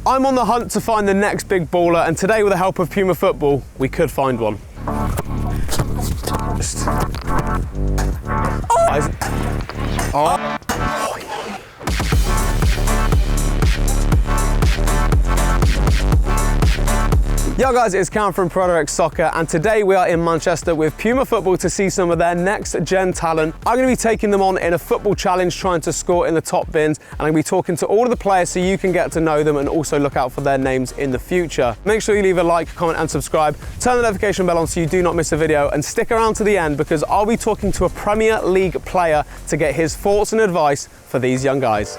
I'm on the hunt to find the next big baller, and today with the help of Puma Football, we could find one. Yo guys, it's Cam from prodirectsoccer, and today we are in Manchester with Puma Football to see some of their next gen talent. I'm going to be taking them on in a football challenge trying to score in the top bins, and I'm going to be talking to all of the players so you can get to know them and also look out for their names in the future. Make sure you leave a like, comment and subscribe, turn the notification bell on so you do not miss a video, and stick around to the end because I'll be talking to a Premier League player to get his thoughts and advice for these young guys.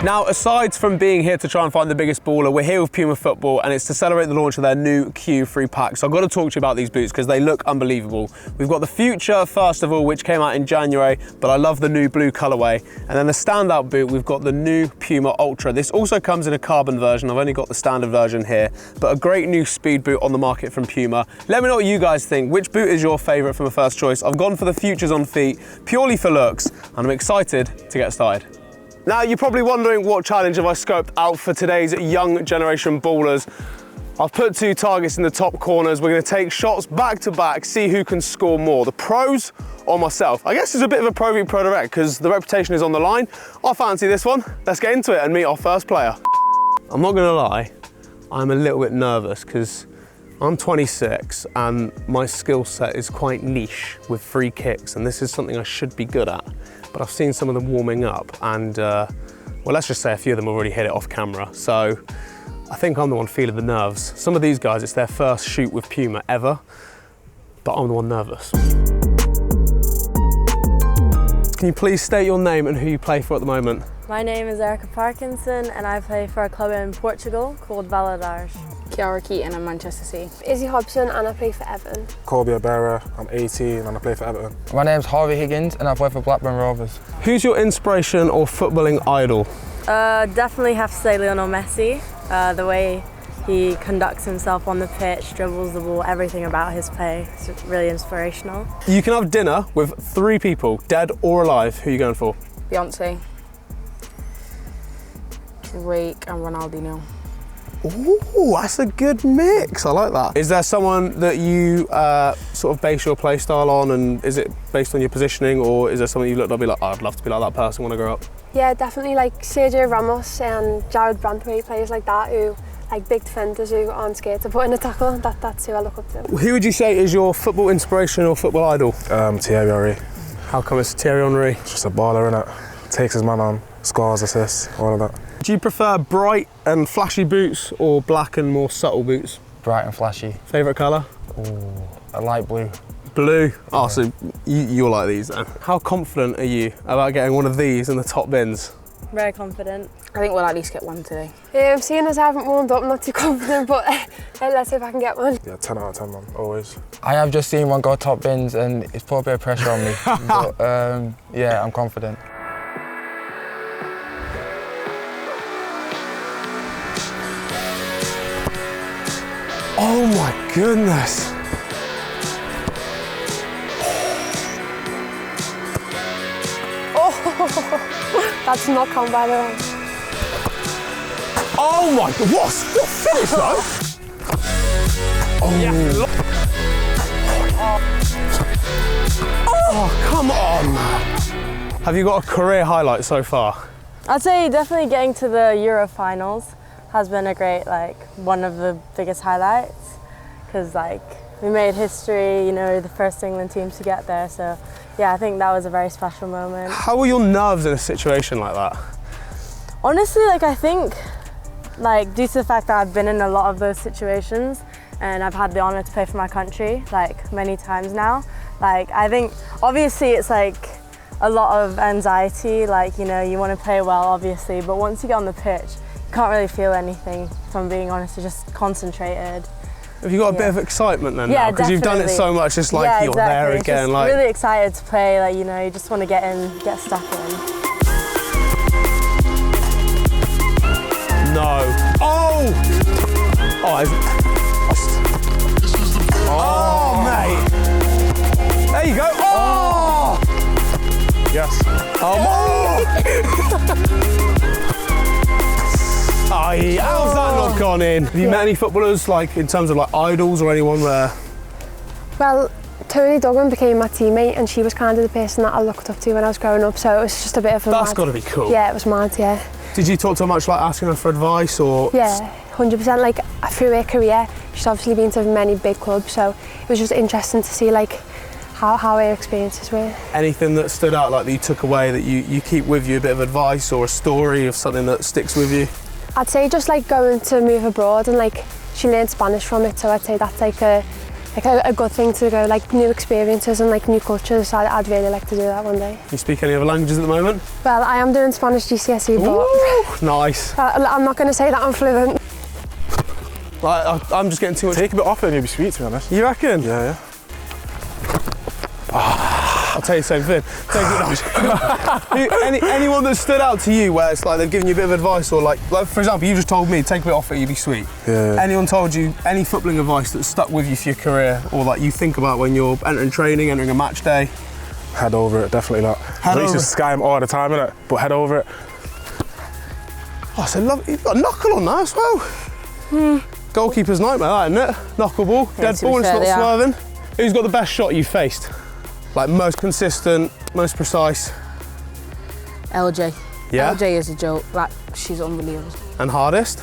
Now, aside from being here to try and find the biggest baller, we're here with Puma Football, and it's to celebrate the launch of their new Q3 pack. So I've got to talk to you about these boots because they look unbelievable. We've got the Future, first of all, which came out in January, but I love the new blue colorway. And then the standout boot, we've got the new Puma Ultra. This also comes in a carbon version. I've only got the standard version here, but a great new speed boot on the market from Puma. Let me know what you guys think. Which boot is your favorite from a first choice? I've gone for the Futures on feet, purely for looks, and I'm excited to get started. Now, you're probably wondering what challenge have I scoped out for today's young generation ballers. I've put two targets in the top corners. We're going to take shots back to back, see who can score more, the pros or myself. I guess it's a bit of a pro v pro direct because the reputation is on the line. I fancy this one. Let's get into it and meet our first player. I'm not going to lie, I'm a little bit nervous because I'm 26 and my skill set is quite niche with free kicks, and this is something I should be good at. But I've seen some of them warming up and, well, let's just say a few of them already hit it off camera. So I think I'm the one feeling the nerves. Some of these guys, it's their first shoot with Puma ever, but I'm the one nervous. Can you please state your name and who you play for at the moment? My name is Erica Parkinson and I play for a club in Portugal called Valadares. Kiara Keaton and Manchester City. Izzy Hobson and I play for Everton. Colby Abera, I'm 18 and I play for Everton. My name's Harvey Higgins and I play for Blackburn Rovers. Who's your inspiration or footballing idol? Definitely have to say Lionel Messi. The way he conducts himself on the pitch, dribbles the ball, everything about his play is really inspirational. You can have dinner with 3 people, dead or alive. Who are you going for? Beyonce, Drake and Ronaldinho. Ooh, that's a good mix. I like that. Is there someone that you sort of base your play style on, and is it based on your positioning, or is there someone you looked at and be like, oh, I'd love to be like that person when I grow up? Yeah, definitely like Sergio Ramos and Jared Brantwaite, players like that who, like big defenders who aren't scared to put in a tackle. That's who I look up to. Who would you say is your football inspiration or football idol? Thierry Henry. How come it's Thierry Henry? Just a baller, innit? Takes his man on, scores, assists, all of that. Do you prefer bright and flashy boots or black and more subtle boots? Bright and flashy. Favourite colour? Ooh, a light blue. Blue? Oh, so you'll like these then. How confident are you about getting one of these in the top bins? Very confident. I think we'll at least get one today. Seeing as I haven't warmed up, I'm not too confident, but let's see if I can get one. Yeah, 10 out of 10, man, always. I have just seen one go top bins and it's put a bit of pressure on me. But yeah, I'm confident. Oh my goodness. Oh, that's not come by the way. Oh my God, what finish though? Oh. Yeah. Oh, come on. Have you got a career highlight so far? I'd say definitely getting to the Euro finals has been a great, one of the biggest highlights, because we made history, you know, the first England team to get there. So yeah, I think that was a very special moment. How were your nerves in a situation like that? Honestly, I think, due to the fact that I've been in a lot of those situations and I've had the honor to play for my country, many times now, I think obviously it's a lot of anxiety, you know, you want to play well, obviously, but once you get on the pitch, you can't really feel anything, if I'm being honest. You're just concentrated. Have you got a bit of excitement then? Yeah, now? Because you've done it so much, it's like you're exactly. there again. Just really excited to play, you know, you just want to get in, get stuck in. No. Oh! Oh, mate. There you go. Oh! Yes. Aye, how's that not gone in? Have you met any footballers, like in terms of like idols or anyone where? Well, Tony Duggan became my teammate, and she was kind of the person that I looked up to when I was growing up, so it was just a bit of a That's mad. got to be cool. Yeah, it was mad, yeah. Did you talk to her much, like asking her for advice or? Yeah, 100%. Like through her career, she's obviously been to many big clubs, so it was just interesting to see like how her experiences were. Anything that stood out, like that you took away that you keep with you, a bit of advice or a story of something that sticks with you? I'd say just like going to move abroad, and like she learned Spanish from it, so I'd say that's like a good thing to go, like new experiences and like new cultures. I'd really like to do that one day. You speak any other languages at the moment? Well, I am doing Spanish GCSE, but Nice. I'm not going to say that I'm fluent. Like, I'm just getting too much. Take a bit off it and you'll be sweet, to be honest. You reckon? Yeah. I'll tell you the same thing. Anyone that stood out to you where it's like they've given you a bit of advice, or like for example, you just told me, take a bit off it, you'd be sweet. Yeah. Anyone told you any footballing advice that stuck with you for your career, or like you think about when you're entering training, entering a match day? Head over it, definitely not. I used to sky him all the time, innit? But head over it. Oh, so you've got a knuckle on that as well. Goalkeeper's nightmare, that, isn't it? Knuckle ball, Yeah, dead to be ball, it's fair, not they are. swerving. Who's got the best shot you've faced? Like most consistent, most precise? LJ. Yeah? LJ is a joke. Like, she's unbelievable. And hardest?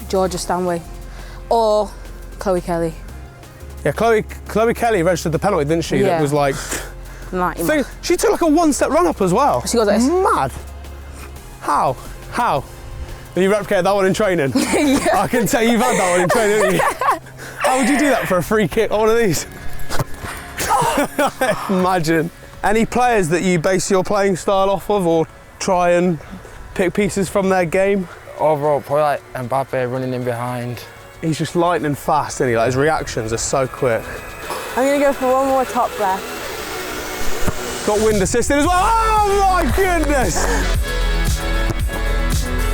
Georgia Stanway. Or Chloe Kelly. Yeah, Chloe Kelly registered the penalty, didn't she? That Yeah. was like... She took like a one-step run-up as well. She got this. Mad. How? Have you replicated that one in training? Yeah. I can tell you've had that one in training, haven't you? How would you do that for a free kick on one of these? Imagine. Any players that you base your playing style off of, or try and pick pieces from their game? Overall, probably like Mbappe running in behind. He's just lightning fast, isn't he? Like his reactions are so quick. I'm going to go for one more top left. Got wind assisted as well. Oh my goodness!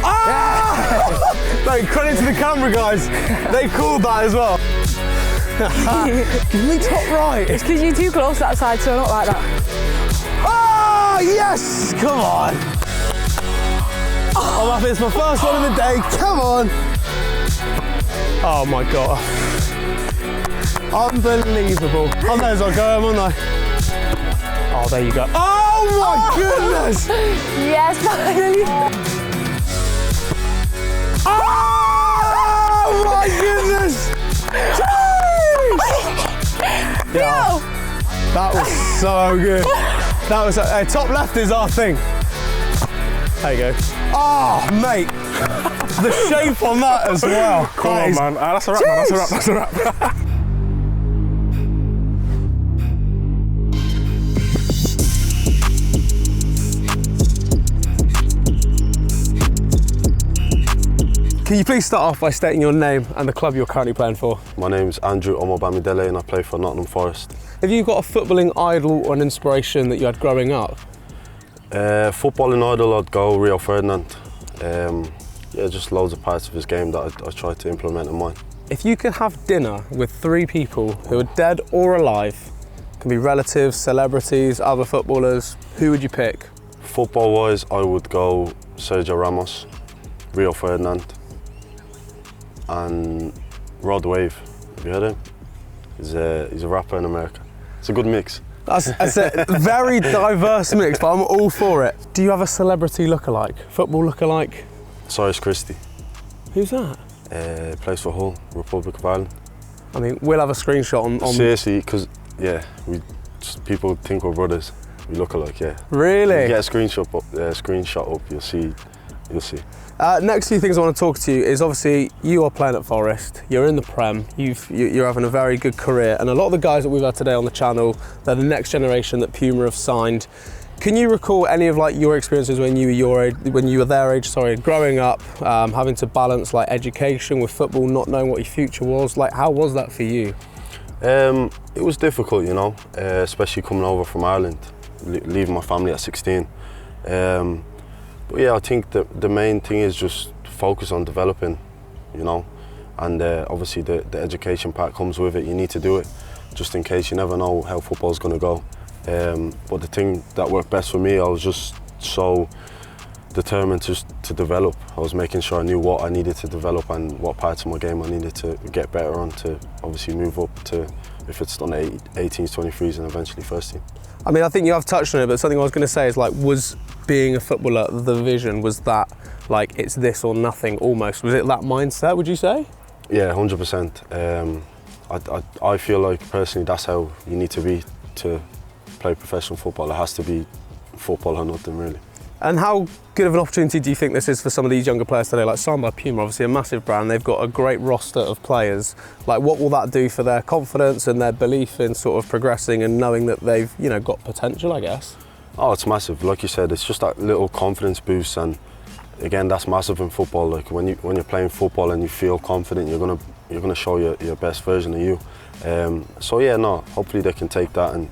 Ah! No, credit to the camera guys. They called that as well. Give me top right. It's because you're too close to that side, so not like that. Oh yes! Come on. I'm happy. It's my first one of the day. Come on. Oh my god. Unbelievable. Oh, there's our go home, aren't I? Oh, there you go. Oh my goodness! Yes, finally. Oh my goodness! Yeah, that was so good. That was top left is our thing. There you go. Oh, mate, the shape on that as well. Come on, man. That's a wrap, man. That's a wrap. Can you please start off by stating your name and the club you're currently playing for? My name's Andrew Omobamidele and I play for Nottingham Forest. Have you got a footballing idol or an inspiration that you had growing up? Footballing idol, I'd go Rio Ferdinand. Yeah, just loads of parts of his game that I try to implement in mine. If you could have dinner with 3 people who are dead or alive, can be relatives, celebrities, other footballers, who would you pick? Football-wise, I would go Sergio Ramos, Rio Ferdinand, and Rod Wave. Have you heard him? He's a rapper in America. It's a good mix. That's a very diverse mix, but I'm all for it. Do you have a celebrity lookalike, football lookalike? Cyrus Christie. Who's that? Plays for Hull, Republic of Ireland. I mean, we'll have a screenshot on... Seriously, because yeah, people think we're brothers. We look alike, yeah. Really? You get a screenshot up, you'll see. Next few things I want to talk to you is obviously you are playing at Forest, you're in the Prem, you're having a very good career, and a lot of the guys that we've had today on the channel, they're the next generation that Puma have signed. Can you recall any of like your experiences when you were their age, growing up, having to balance like education with football, not knowing what your future was? Like, how was that for you? It was difficult, you know, especially coming over from Ireland, leaving my family at 16. But yeah, I think the main thing is just focus on developing, you know, and obviously the education part comes with it. You need to do it, just in case you never know how football's going to go. But the thing that worked best for me, I was just so determined to develop. I was making sure I knew what I needed to develop and what parts of my game I needed to get better on to obviously move up to, if it's on 18s, 23s and eventually first team. I mean, I think you have touched on it, but something I was going to say is like, was being a footballer the vision? Was that like it's this or nothing almost? Was it that mindset, would you say? Yeah, 100%. I feel like personally that's how you need to be to play professional football. It has to be football or nothing really. And how good of an opportunity do you think this is for some of these younger players today? Like signed by Puma, obviously a massive brand, they've got a great roster of players. Like what will that do for their confidence and their belief in sort of progressing and knowing that they've, you know, got potential, I guess? Oh, it's massive. Like you said, it's just that little confidence boost, and again, that's massive in football. Like when you're playing football and you feel confident, you're gonna show your best version of you. So yeah, no, hopefully they can take that and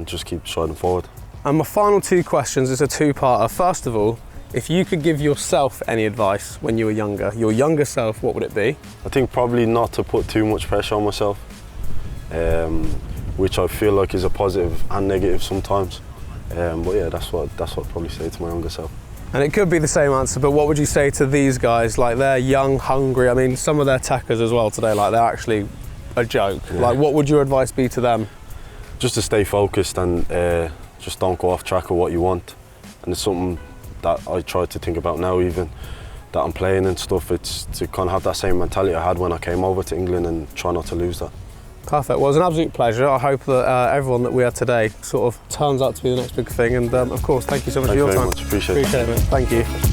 just keep striding forward. And my final two questions is a two-parter. First of all, if you could give yourself any advice when you were younger, your younger self, what would it be? I think probably not to put too much pressure on myself, which I feel like is a positive and negative sometimes. But yeah, that's what I'd probably say to my younger self. And it could be the same answer, but what would you say to these guys? Like they're young, hungry. I mean, some of their tackers as well today, like they're actually a joke. Yeah. Like what would your advice be to them? Just to stay focused and just don't go off track of what you want. And it's something that I try to think about now, even that I'm playing and stuff. It's to kind of have that same mentality I had when I came over to England and try not to lose that. Perfect. Well, it was an absolute pleasure. I hope that everyone that we had today sort of turns out to be the next big thing. And of course, thank you so much for your time. Thank you very much. Appreciate it. Thank you.